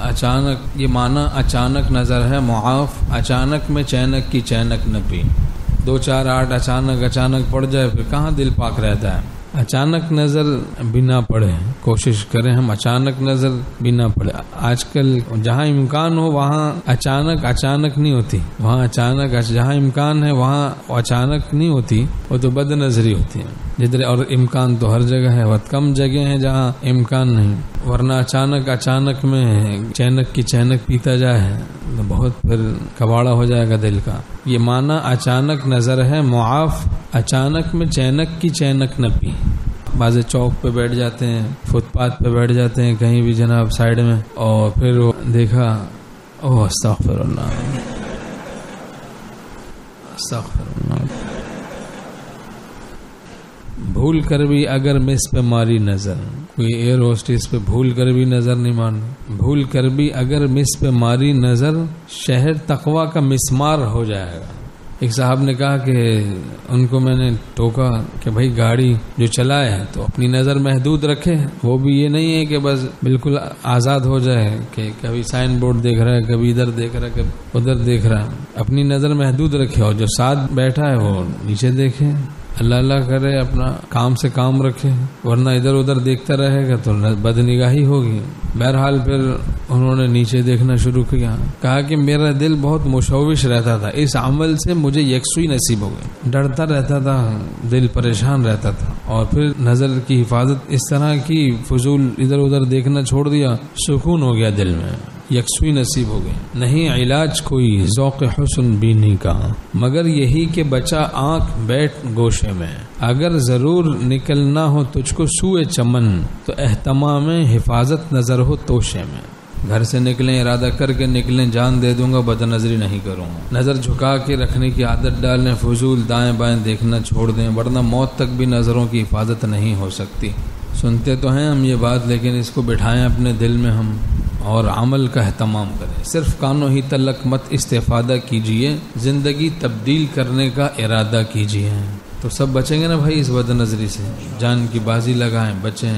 اچانک یہ معنی اچانک نظر ہے معاف، اچانک میں چینک کی چینک نہ پی، 2 4 8 اچانک پڑ جائے پھر کہاں دل پاک رہتا ہے۔ اچانک نظر بنا پڑے، کوشش کریں ہم اچانک نظر بنا پڑے۔ آج کل جہاں امکان ہو وہاں اچانک نہیں ہوتی، وہاں اچانک جہاں امکان ہے وہاں اچانک نہیں ہوتی، وہ تو بد نظری ہوتی ہے جدھر، اور امکان تو ہر جگہ ہے، بہت کم جگہ ہیں جہاں امکان نہیں، ورنہ اچانک میں چینک کی چینک پیتا جائے تو بہت پھر کباڑا ہو جائے گا دل کا۔ یہ معنی اچانک نظر ہے معاف، اچانک میں چینک کی چینک نہ پی۔ بعض چوک پہ بیٹھ جاتے ہیں، فٹ پاتھ پہ بیٹھ جاتے ہیں کہیں بھی جناب سائیڈ میں، اور پھر وہ دیکھا اوہ استغفر اللہ استغفر اللہ، بھول کر بھی اگر مس پہ ماری نظر، کوئی ایئر ہوسٹس پہ بھول کر بھی نظر نہیں مارنی، بھول کر بھی اگر مس پہ ماری نظر شہر تقوی کا مسمار ہو جائے گا۔ ایک صاحب نے کہا کہ ان کو میں نے ٹوکا کہ بھائی گاڑی جو چلائے تو اپنی نظر محدود رکھے، وہ بھی یہ نہیں ہے کہ بس بالکل آزاد ہو جائے کہ کبھی سائن بورڈ دیکھ رہا ہے، کبھی ادھر دیکھ رہا ہے، کبھی ادھر دیکھ رہا ہے، اپنی نظر محدود رکھے، اور جو ساتھ بیٹھا ہے وہ نیچے دیکھے، اللہ کرے اپنا کام سے کام رکھے، ورنہ ادھر ادھر دیکھتا رہے گا تو بد نگاہی ہوگی۔ بہرحال پھر انہوں نے نیچے دیکھنا شروع کیا، کہا کہ میرا دل بہت مشوش رہتا تھا، اس عمل سے مجھے یکسوئی نصیب ہو گئی، ڈرتا رہتا تھا، دل پریشان رہتا تھا، اور پھر نظر کی حفاظت اس طرح کی، فضول ادھر ادھر دیکھنا چھوڑ دیا، سکون ہو گیا دل میں، یکسوئی نصیب ہو گئی۔ نہیں علاج کوئی ذوق حسن بینی کا، مگر یہی کہ بچا آنکھ بیٹھ گوشے میں، اگر ضرور نکلنا ہو تجھ کو سوئے چمن، تو اہتمام حفاظت نظر ہو توشے میں۔ گھر سے نکلیں، ارادہ کر کے نکلیں، جان دے دوں گا بد نظری نہیں کروں گا، نظر جھکا کے رکھنے کی عادت ڈالیں، فضول دائیں بائیں دیکھنا چھوڑ دیں، ورنہ موت تک بھی نظروں کی حفاظت نہیں ہو سکتی۔ سنتے تو ہیں ہم یہ بات، لیکن اس کو بٹھائیں اپنے دل میں ہم، اور عمل کا اہتمام کریں۔ صرف کانوں ہی تلک مت استفادہ کیجئے، زندگی تبدیل کرنے کا ارادہ کیجئے، تو سب بچیں گے نا بھائی اس بد نظری سے، جان کی بازی لگائیں، بچیں۔